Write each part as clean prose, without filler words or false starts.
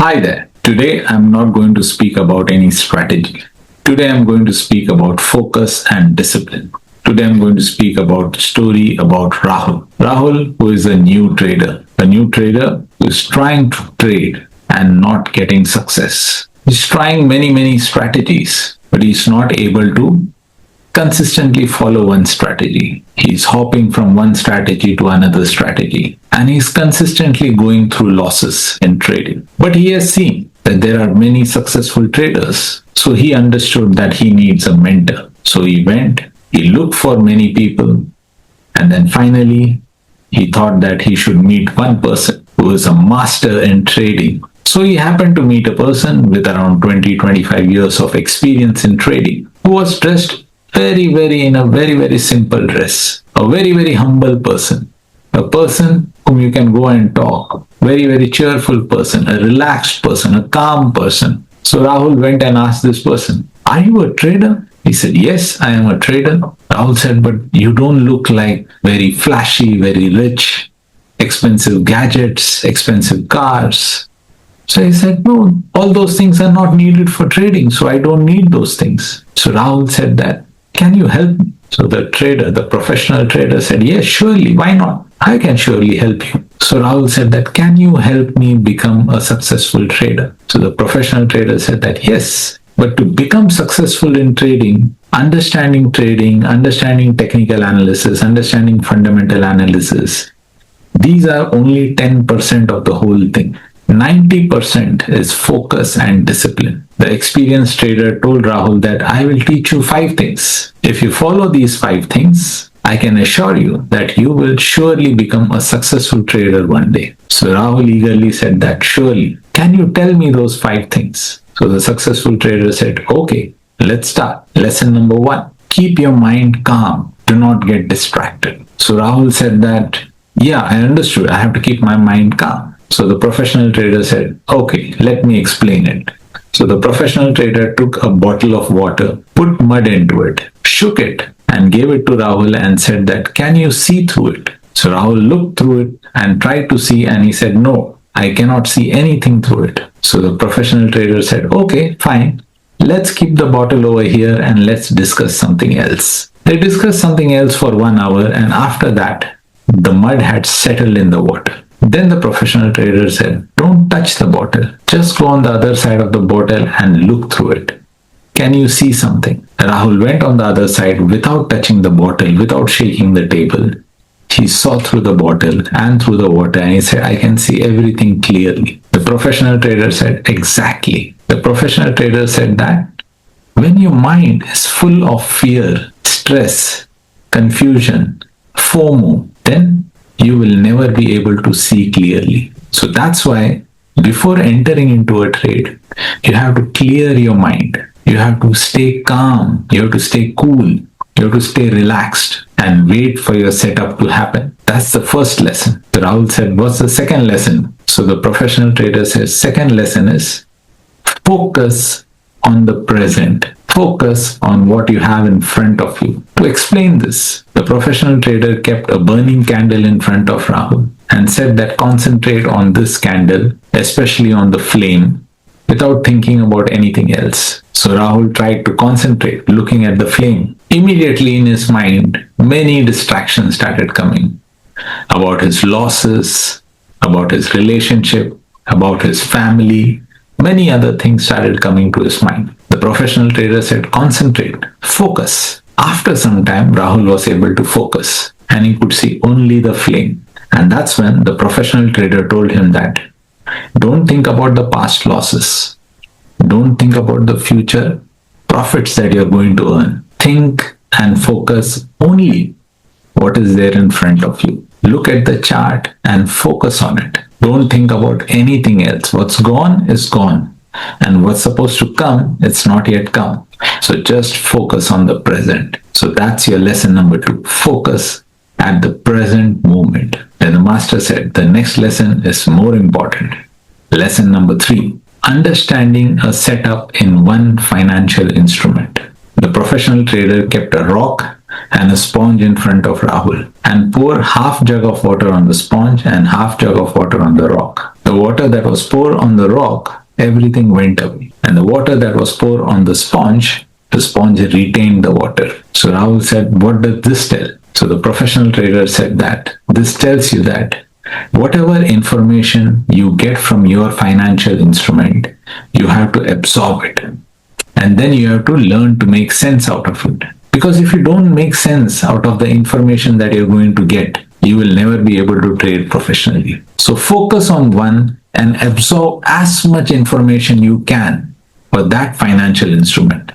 Hi there. Today I'm not going to speak about any strategy. Today I'm going to speak about focus and discipline. Today I'm going to speak about the story about Rahul. Rahul, who is a new trader who is trying to trade and not getting success. He's trying many strategies, but he's not able to consistently follow one strategy. He's hopping from one strategy to another strategy, and he's consistently going through losses in trading. But he has seen that there are many successful traders, so he understood that he needs a mentor. So he looked for many people, and then finally he thought that he should meet one person who is a master in trading. So he happened to meet a person with around 20-25 years of experience in trading, who was dressed in a very simple dress. A very humble person. A person whom you can go and talk. Very cheerful person, a relaxed person, a calm person. So Rahul went and asked this person, "Are you a trader?" He said, "Yes, I am a trader." Rahul said, "But you don't look like very flashy, very rich, expensive gadgets, expensive cars." So he said, "No, all those things are not needed for trading, so I don't need those things." So Rahul said that, "Can you help me?" So the professional trader said, "Yes, surely, why not? I can surely help you." So Rahul said that, "Can you help me become a successful trader?" So the professional trader said that, "Yes, but to become successful in trading, understanding technical analysis, understanding fundamental analysis, these are only 10% of the whole thing. 90% is focus and discipline." The experienced trader told Rahul that, "I will teach you 5 things. If you follow these 5 things, I can assure you that you will surely become a successful trader one day." So Rahul eagerly said that, "Surely. Can you tell me those 5 things?" So the successful trader said, "Okay, let's start. Lesson number 1. Keep your mind calm. Do not get distracted." So Rahul said that, "Yeah, I understood. I have to keep my mind calm." So the professional trader said, "Okay, let me explain it." So the professional trader took a bottle of water, put mud into it, shook it, and gave it to Rahul and said that, "Can you see through it?" So Rahul looked through it and tried to see, and he said, "No, I cannot see anything through it." So the professional trader said, "Okay, fine. Let's keep the bottle over here and let's discuss something else." They discussed something else for 1 hour, and after that, the mud had settled in the water. Then the professional trader said, "Don't touch the bottle. Just go on the other side of the bottle and look through it. Can you see something?" Rahul went on the other side without touching the bottle, without shaking the table. He saw through the bottle and through the water, and he said, "I can see everything clearly." The professional trader said, "Exactly." The professional trader said that when your mind is full of fear, stress, confusion, FOMO, then you will never be able to see clearly. So that's why before entering into a trade, you have to clear your mind. You have to stay calm. You have to stay cool. You have to stay relaxed and wait for your setup to happen. That's the first lesson. So Rahul said, "What's the second lesson?" So the professional trader says, "Second lesson is focus on the present. Focus on what you have in front of you." To explain this, the professional trader kept a burning candle in front of Rahul and said that, "Concentrate on this candle, especially on the flame, without thinking about anything else." So Rahul tried to concentrate, looking at the flame. Immediately in his mind, many distractions started coming about his losses, about his relationship, about his family. Many other things started coming to his mind. The professional trader said, "Concentrate, focus." After some time, Rahul was able to focus and he could see only the flame. And that's when the professional trader told him that, "Don't think about the past losses. Don't think about the future profits that you're going to earn. Think and focus only what is there in front of you. Look at the chart and focus on it. Don't think about anything else. What's gone is gone. And what's supposed to come, it's not yet come. So just focus on the present." So that's your lesson number 2. Focus at the present moment. Then the master said, the next lesson is more important. Lesson number 3. Understanding a setup in one financial instrument. The professional trader kept a rock and a sponge in front of Rahul and pour half jug of water on the sponge and half jug of water on the rock. The The water that was poured on the rock, everything went away. And the water that was poured on the sponge retained the water. So Rahul said, what does this tell? So the professional trader said that this tells you that whatever information you get from your financial instrument, you have to absorb it. And then you have to learn to make sense out of it. Because if you don't make sense out of the information that you're going to get, you will never be able to trade professionally. So focus on one and absorb as much information you can for that financial instrument.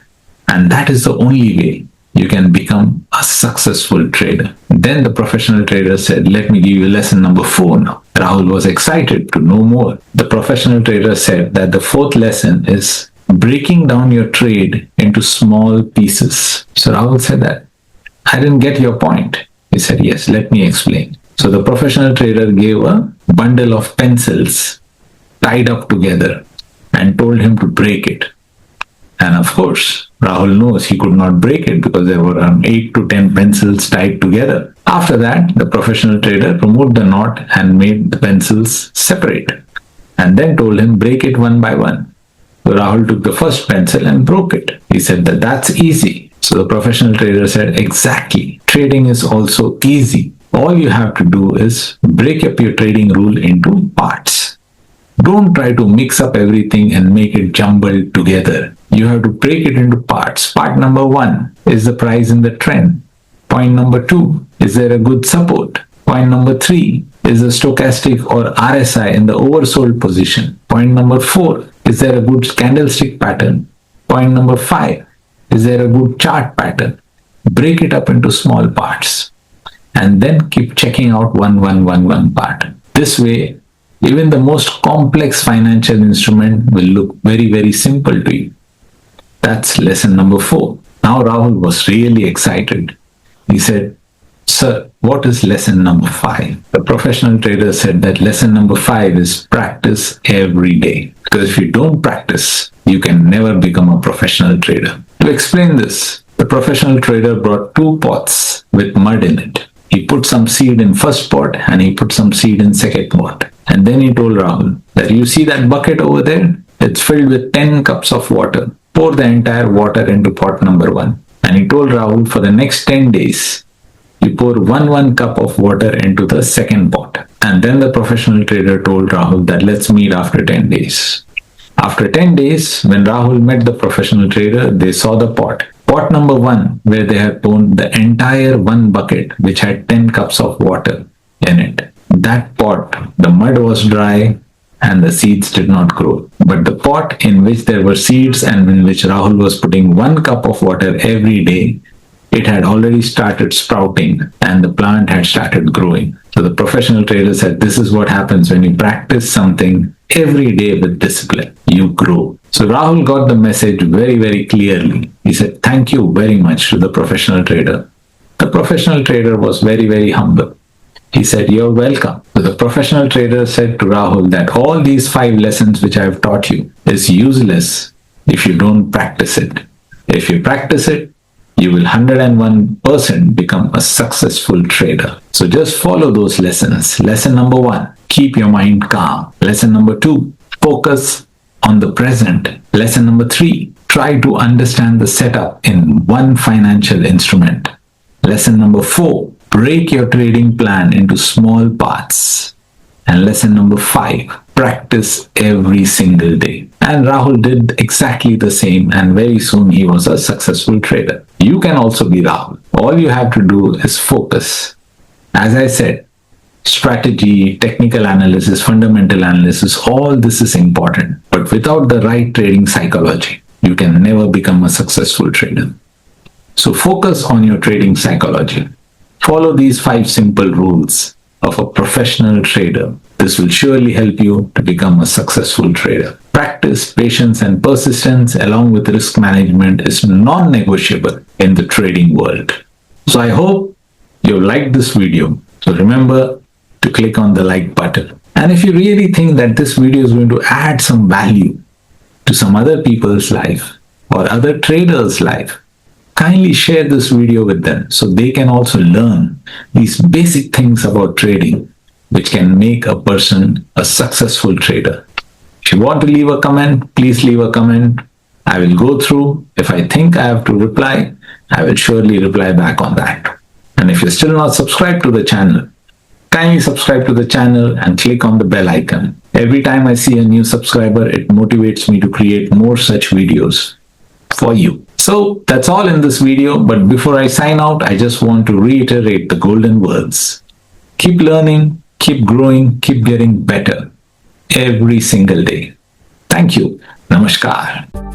And that is the only way you can become a successful trader. Then the professional trader said, let me give you lesson number 4 now. Rahul was excited to know more. The professional trader said that the 4th lesson is breaking down your trade into small pieces. So Rahul said that, I didn't get your point. He said, yes, let me explain. So the professional trader gave a bundle of pencils tied up together and told him to break it. And of course, Rahul knows he could not break it because there were around 8 to 10 pencils tied together. After that, the professional trader removed the knot and made the pencils separate. And then told him, break it one by one. So Rahul took the first pencil and broke it. He said that that's easy. So the professional trader said, exactly. Trading is also easy. All you have to do is break up your trading rule into parts. Don't try to mix up everything and make it jumbled together. You have to break it into parts. Part number 1 is the price in the trend. Point number 2, is there a good support? Point number 3 is the stochastic or RSI in the oversold position. Point number 4, is there a good candlestick pattern? Point number 5, is there a good chart pattern? Break it up into small parts and then keep checking out one part. This way, even the most complex financial instrument will look very, very simple to you. That's lesson number 4. Now Rahul was really excited. He said, sir, what is lesson number 5? The professional trader said that lesson number 5 is practice every day. Because if you don't practice, you can never become a professional trader. To explain this, the professional trader brought 2 pots with mud in it. He put some seed in first pot and he put some seed in second pot. And then he told Rahul that you see that bucket over there? It's filled with 10 cups of water. Pour the entire water into pot number 1. And he told Rahul for the next 10 days, you pour 1 cup of water into the second pot. And then the professional trader told Rahul that let's meet after 10 days. After 10 days, when Rahul met the professional trader, they saw the pot. Pot number 1, where they had poured the entire 1 bucket, which had 10 cups of water in it. That pot, the mud was dry and the seeds did not grow. But the pot in which there were seeds and in which Rahul was putting 1 cup of water every day, it had already started sprouting and the plant had started growing. So the professional trader said, this is what happens when you practice something every day with discipline. You grow. So Rahul got the message very, very clearly. He said, thank you very much to the professional trader. The professional trader was very, very humble. He said, you're welcome. So the professional trader said to Rahul that all these 5 lessons which I have taught you is useless if you don't practice it. If you practice it, you will 101% become a successful trader. So just follow those lessons. Lesson number 1, keep your mind calm. Lesson number 2, focus on the present. Lesson number 3, try to understand the setup in one financial instrument. Lesson number 4, break your trading plan into small parts. And lesson number 5, practice every single day. And Rahul did exactly the same, and very soon he was a successful trader. You can also be Rahul. All you have to do is focus. As I said, strategy, technical analysis, fundamental analysis, all this is important. But without the right trading psychology, you can never become a successful trader. So focus on your trading psychology. Follow these 5 simple rules of a professional trader. This will surely help you to become a successful trader. Practice, patience, and persistence along with risk management is non-negotiable in the trading world. So I hope you liked this video. So remember to click on the like button. And if you really think that this video is going to add some value to some other people's life or other traders' life, kindly share this video with them so they can also learn these basic things about trading which can make a person a successful trader. If you want to leave a comment, please leave a comment. I will go through. If I think I have to reply, I will surely reply back on that. And if you're still not subscribed to the channel, kindly subscribe to the channel and click on the bell icon. Every time I see a new subscriber, it motivates me to create more such videos for you. So that's all in this video, but before I sign out, I just want to reiterate the golden words. Keep learning, keep growing, keep getting better every single day. Thank you. Namaskar.